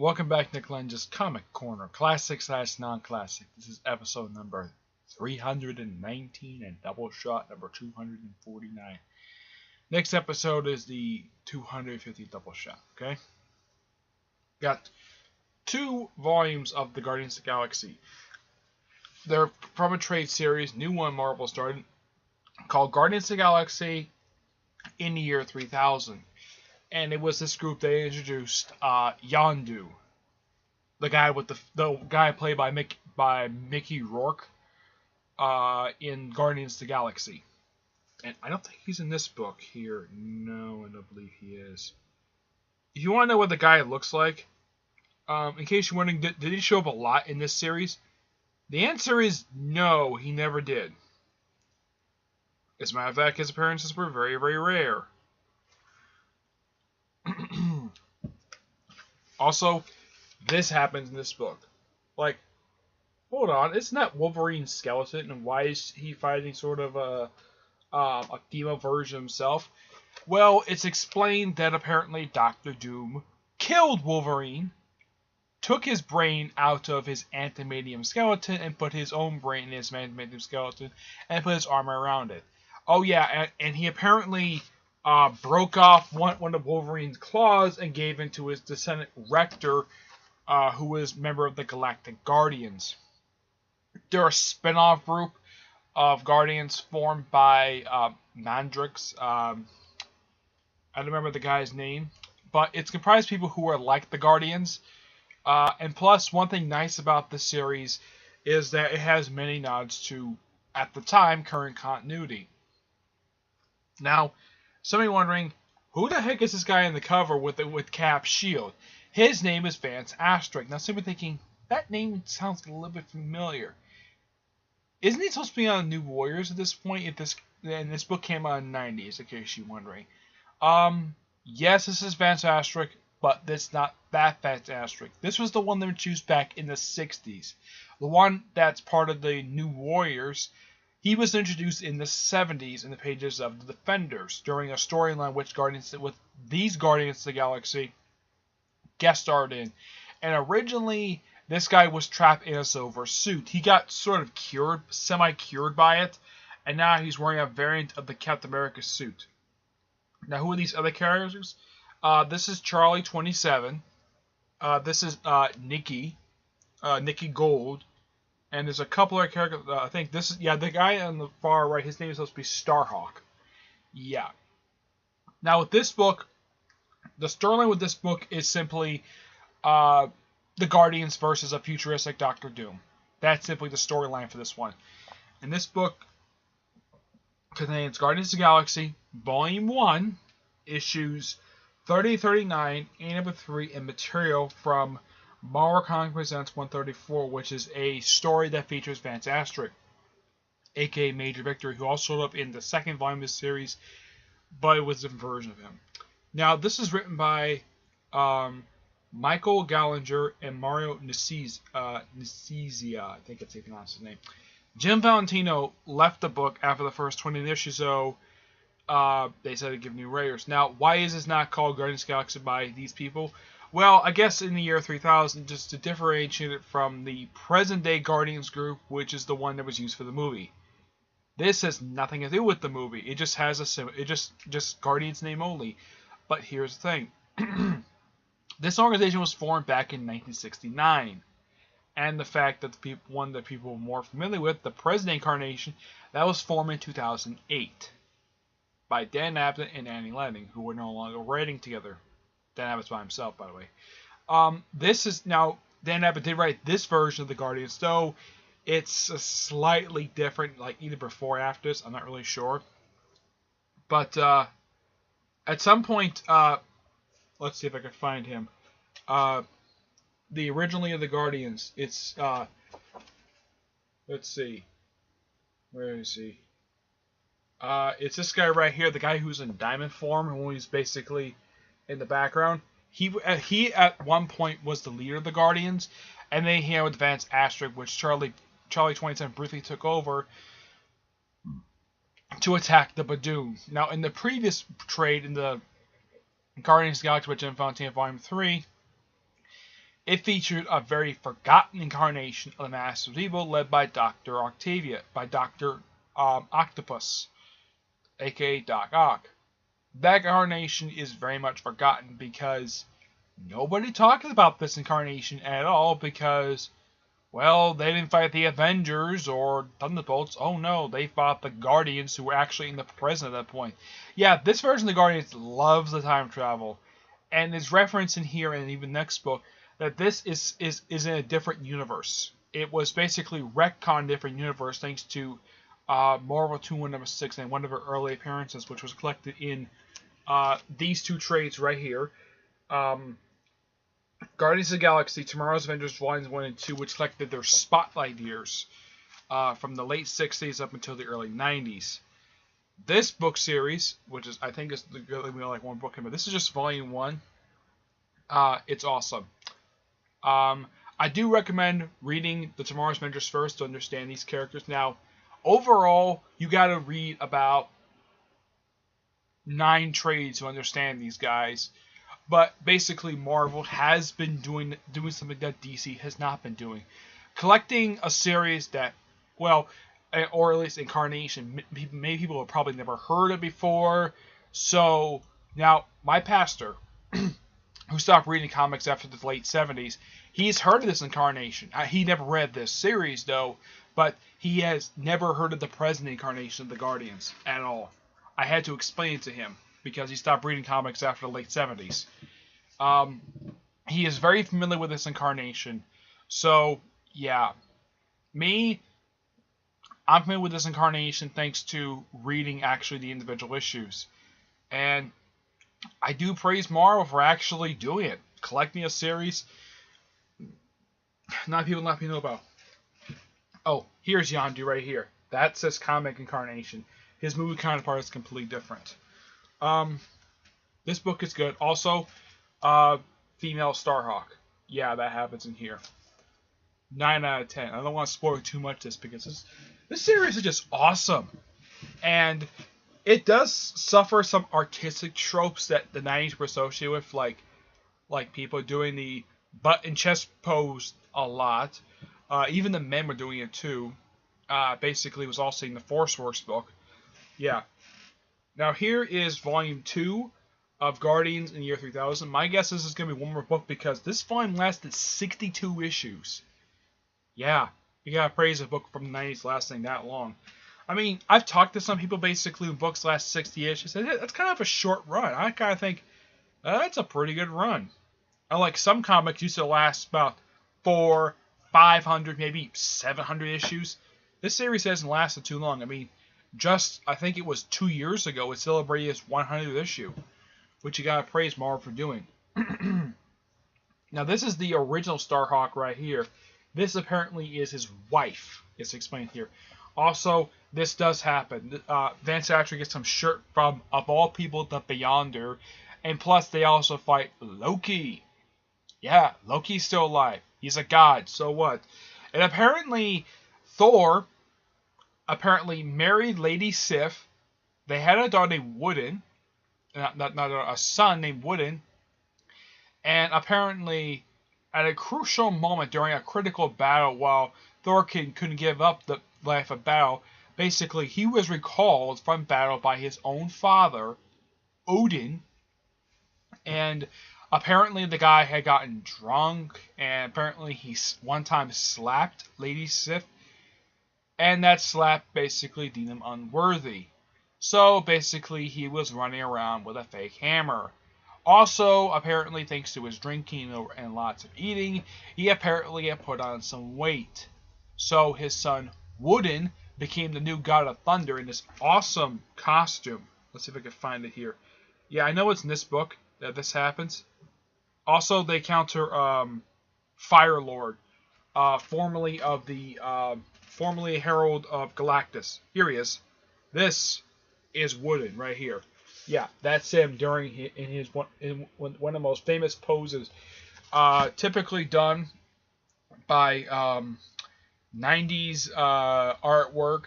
Welcome back to Lenz's Comic Corner, classic / non-classic. This is episode number 319 and Doubleshot number 249. Next episode is the 250 Doubleshot. Okay, got 2 volumes of the Guardians of the Galaxy. They're from a trade series, new one Marvel started, called Guardians of the Galaxy in the year 3000. And it was this group they introduced Yondu, the guy played by Mickey Rourke in Guardians of the Galaxy. And I don't think he's in this book here. No, I don't believe he is. If you want to know what the guy looks like, in case you're wondering, did he show up a lot in this series? The answer is no, he never did. As a matter of fact, his appearances were very, very rare. Also, this happens in this book. Like, hold on, isn't that Wolverine's skeleton? And why is he fighting sort of a female version of himself? Well, it's explained that apparently Dr. Doom killed Wolverine, took his brain out of his adamantium skeleton, and put his own brain in his adamantium skeleton, and put his armor around it. Oh yeah, and he apparently broke off one of Wolverine's claws and gave it to his descendant Rector, who was a member of the Galactic Guardians. They're a spin-off group of Guardians formed by Mandrix. I don't remember the guy's name, but it's comprised of people who are like the Guardians. And plus, one thing nice about this series is that it has many nods to, at the time, current continuity. Now, somebody wondering, who the heck is this guy in the cover with Cap's shield? His name is Vance Astruc. Now, somebody thinking, that name sounds a little bit familiar. Isn't he supposed to be on New Warriors at this point? And this book came out in the 90s, in case you're wondering. Yes, this is Vance Astruc, but that's not that Vance Astruc. This was the one that was introduced back in the 60s. The one that's part of the New Warriors. He was introduced in the 70s in the pages of the Defenders during a storyline with these Guardians of the Galaxy guest starred in. And originally, this guy was trapped in a silver suit. He got sort of semi-cured by it, and now he's wearing a variant of the Captain America suit. Now, who are these other characters? This is Charlie 27. This is Nikki Gold. And there's a couple other characters. I think this is, the guy on the far right, his name is supposed to be Starhawk. Yeah. Now, with this book, the storyline with this book is simply the Guardians versus a futuristic Doctor Doom. That's simply the storyline for this one. And this book contains Guardians of the Galaxy, Volume 1, issues 30-39, and number 3, and material from Marvel Comics Presents 134, which is a story that features Vance Astruc, aka Major Victory, who also showed up in the second volume of the series, but it was a different version of him. Now, this is written by Michael Gallinger and Mario Nicieza, I think that's how you pronounce his name. Jim Valentino left the book after the first 20 issues, so they said to give new writers. Now, why is this not called Guardians of the Galaxy by these people? Well, I guess in the year 3000, just to differentiate it from the present-day Guardians group, which is the one that was used for the movie. This has nothing to do with the movie. It just has just Guardians name only. But here's the thing: this organization was formed back in 1969, and the fact that one that people were more familiar with, the present incarnation, that was formed in 2008 by Dan Abnett and Annie Lanning, who were no longer writing together. Dan Abbott's by himself, by the way. This is now, Dan Abbott did write this version of the Guardians, though it's a slightly different, like either before or after this. I'm not really sure. But at some point, let's see if I can find him. The originally of the Guardians, it's let's see, where is he? It's this guy right here, the guy who's in diamond form, who is basically in the background. He at one point was the leader of the Guardians, and then he had with Vance Astruc, which Charlie 27 briefly took over to attack the Badoon. Now, in the previous trade, in the Guardians of the Galaxy by Jim Valentino Volume 3, It featured a very forgotten incarnation of the Master of Evil, led by Dr. Octopus, aka Doc Ock. That incarnation is very much forgotten because nobody talks about this incarnation at all because, well, they didn't fight the Avengers or Thunderbolts. Oh no, they fought the Guardians, who were actually in the present at that point. Yeah, this version of the Guardians loves the time travel. And there's reference in here and even next book that this is in a different universe. It was basically retconned different universe thanks to Marvel 2-1-6 and one of her early appearances, which was collected in these two trades right here. Guardians of the Galaxy, Tomorrow's Avengers Volumes 1 and 2, which collected their spotlight years from the late 60s up until the early 90s. This book series, which is, I think is like one book, but this is just Volume 1. It's awesome. I do recommend reading the Tomorrow's Avengers first to understand these characters. Now, overall, you got to read about 9 trades to understand these guys. But basically, Marvel has been doing something that DC has not been doing. Collecting a series that, well, or at least incarnation, many people have probably never heard of before. So, now, my pastor, who stopped reading comics after the late 70s, he's heard of this incarnation. He never read this series, though, but he has never heard of the present incarnation of the Guardians at all. I had to explain it to him because he stopped reading comics after the late 70s. He is very familiar with this incarnation. So, yeah. I'm familiar with this incarnation thanks to reading actually the individual issues. And I do praise Marvel for actually doing it. Collecting a series not people let me know about. Oh, here's Yondu right here. That's his comic incarnation. His movie counterpart is completely different. This book is good. Also, female Starhawk. Yeah, that happens in here. 9 out of 10. I don't want to spoil too much this because this series is just awesome. And it does suffer some artistic tropes that the 90s were associated with, like people doing the butt and chest pose a lot. Even the men were doing it too. Basically, it was also in the Force Works book. Yeah. Now here is Volume 2 of Guardians in the year 3000. My guess is this is going to be one more book because this volume lasted 62 issues. Yeah, you gotta praise a book from the 90s lasting that long. I mean, I've talked to some people basically when books last 60 issues. That's kind of a short run. I kind of think that's a pretty good run. Unlike some comics used to last about 400, 500, maybe 700 issues. This series hasn't lasted too long. I mean, I think it was 2 years ago, it celebrated its 100th issue, which you gotta praise Marvel for doing. Now, this is the original Starhawk right here. This apparently is his wife. It's explained here. Also, this does happen. Vance actually gets some shirt from, of all people, the Beyonder. And plus, they also fight Loki. Yeah, Loki's still alive. He's a god, so what? And apparently, Thor married Lady Sif. They had a daughter named Wooden. A son named Wooden. And apparently, at a crucial moment during a critical battle, while Thor couldn't give up the life of battle, basically he was recalled from battle by his own father, Odin, and apparently the guy had gotten drunk, and apparently he one time slapped Lady Sif, and that slap basically deemed him unworthy. So basically he was running around with a fake hammer. Also, apparently, thanks to his drinking and lots of eating, he apparently had put on some weight. So his son, Wooden, became the new god of thunder in this awesome costume. Let's see if I can find it here. Yeah, I know it's in this book that this happens. Also, they counter Fire Lord, formerly Herald of Galactus. Here he is. This is Wooden right here. Yeah, that's him during one of the most famous poses, typically done by 90s artwork.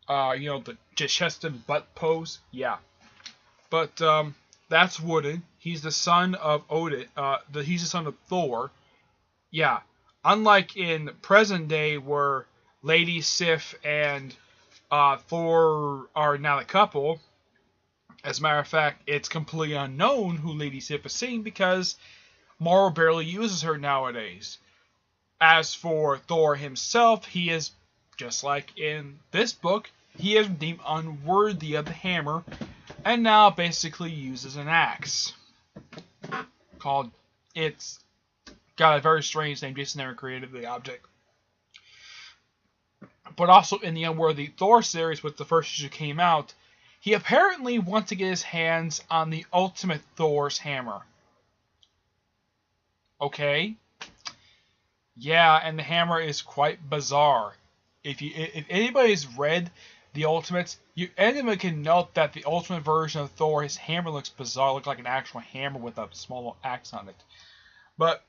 The chest and butt pose. Yeah, but that's Wooden. He's the son of Odin. He's the son of Thor. Yeah, unlike in present day where Lady Sif and Thor are now a couple. As a matter of fact, it's completely unknown who Lady Sif is seeing because Marvel barely uses her nowadays. As for Thor himself, he is, just like in this book, he is deemed unworthy of the hammer and now basically uses an axe. It's got a very strange name. Jason never created the object. But also in the Unworthy Thor series, which the first issue came out, he apparently wants to get his hands on the Ultimate Thor's hammer. Okay. Yeah, and the hammer is quite bizarre. If anybody's read the Ultimates, anyone can note that the Ultimate version of Thor, his hammer looks bizarre, looks like an actual hammer with a small little axe on it. But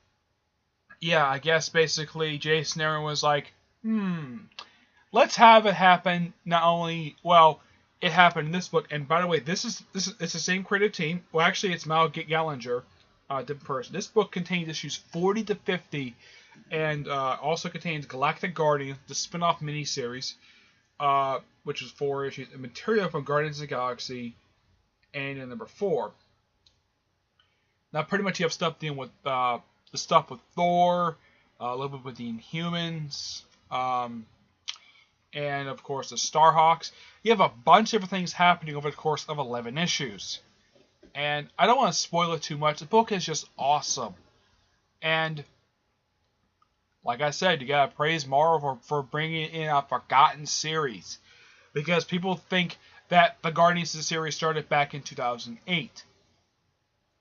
yeah, I guess basically Jason Aaron was like, let's have it happen. Not only, well, it happened in this book, and by the way, it's the same creative team. Well, actually, it's Mal Gallinger, different person. This book contains issues 40 to 50. And also contains Galactic Guardians, the spin-off miniseries, which is 4 issues, and material from Guardians of the Galaxy, and in number 4. Now, pretty much you have stuff dealing with the stuff with Thor, a little bit with the Inhumans, and of course the Starhawks. You have a bunch of things happening over the course of 11 issues. And I don't want to spoil it too much. The book is just awesome. And like I said, you gotta praise Marvel for bringing in a forgotten series, because people think that the Guardians of the series started back in 2008.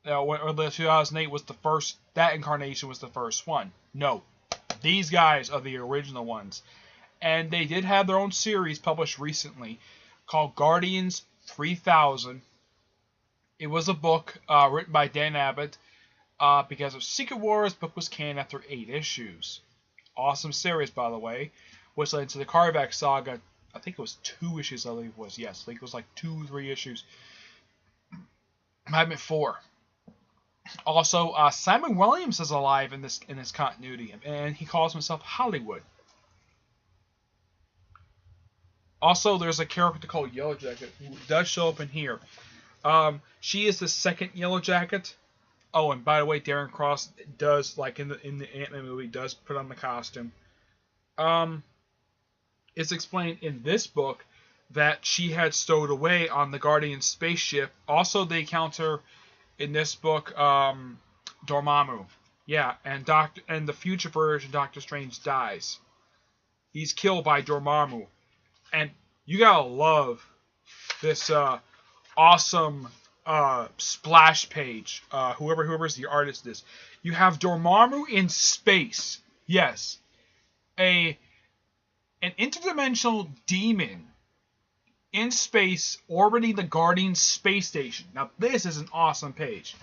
Or the 2008 was the first. That incarnation was the first one. No, these guys are the original ones, and they did have their own series published recently called Guardians 3000. It was a book written by Dan Abnett. Because of Secret Wars, the book was canned after 8 issues. Awesome series, by the way, which led to the Karvak saga. I think it was 2 issues, I believe it was. Yes, I think it was like 2, 3 issues. Might have been 4. Also, Simon Williams is alive in this continuity, and he calls himself Hollywood. Also, there's a character called Yellow Jacket who does show up in here. She is the second Yellow Jacket. Oh, and by the way, Darren Cross does, like in the Ant-Man movie, does put on the costume. It's explained in this book that she had stowed away on the Guardian spaceship. Also, they encounter in this book Dormammu. Yeah, and the future version Doctor Strange dies. He's killed by Dormammu, and you gotta love this awesome splash page. Whoever's the artist is. You have Dormammu in space. Yes. An interdimensional demon in space orbiting the Guardian space station. Now, this is an awesome page.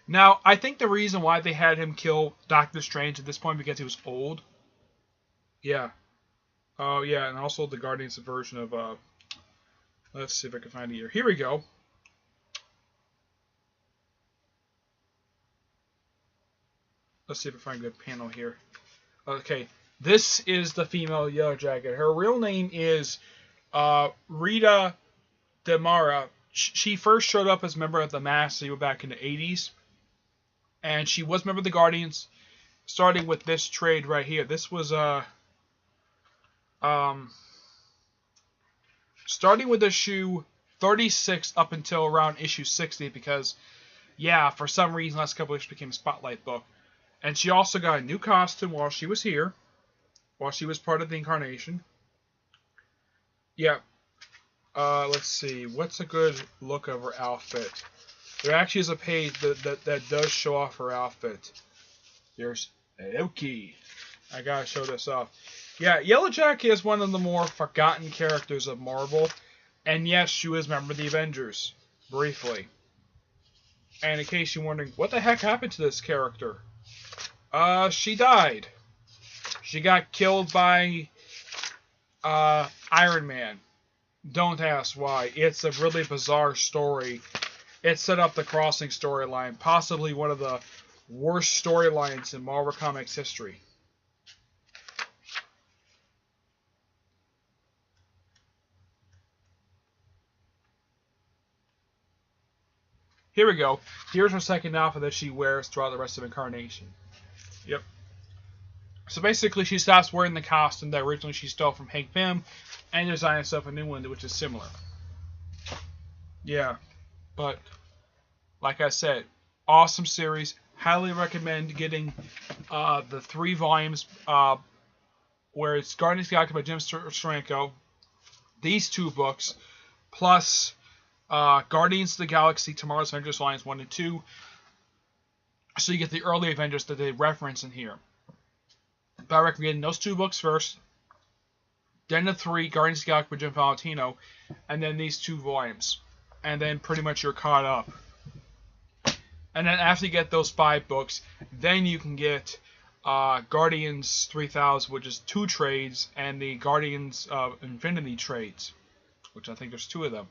Now, I think the reason why they had him kill Doctor Strange at this point because he was old. Yeah. Oh, yeah, and also the Guardians version of, let's see if I can find it here. Here we go. Let's see if I find a good panel here. Okay, this is the female Yellow Jacket. Her real name is Rita Demara. She first showed up as a member of the Masked Singer back in the 80s. And she was a member of the Guardians, starting with this trade right here. This was starting with issue 36 up until around issue 60, because, yeah, for some reason, last couple issues became a Spotlight book. And she also got a new costume while she was here, while she was part of the incarnation. Yeah. Let's see. What's a good look of her outfit? There actually is a page that does show off her outfit. There's Loki. I gotta show this off. Yeah, Yellow Jacket is one of the more forgotten characters of Marvel. And yes, she was a member of the Avengers. Briefly. And in case you're wondering, what the heck happened to this character? She died. She got killed by Iron Man. Don't ask why. It's a really bizarre story. It set up the Crossing storyline, possibly one of the worst storylines in Marvel Comics history. Here we go. Here's her second outfit that she wears throughout the rest of Incarnation. Yep. So basically, she stops wearing the costume that originally she stole from Hank Pym and designed herself a new one, which is similar. Yeah. But, like I said, awesome series. Highly recommend getting the 3 volumes where it's Guardians of the Galaxy by Jim Steranko, these 2 books, plus Guardians of the Galaxy Tomorrow's Avengers Volumes 1 and 2. So you get the early Avengers that they reference in here. But I recommend getting those 2 books first, then the 3 Guardians of the Galaxy by Jim Valentino, and then these 2 volumes. And then pretty much you're caught up. And then after you get those 5 books, then you can get Guardians 3000, which is 2 trades, and the Guardians of Infinity trades, which I think there's 2 of them.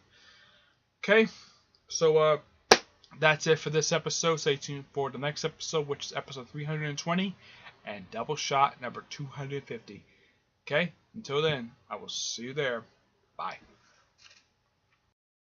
Okay, so that's it for this episode. Stay tuned for the next episode, which is episode 320, and Doubleshot number 250. Okay, until then, I will see you there. Bye.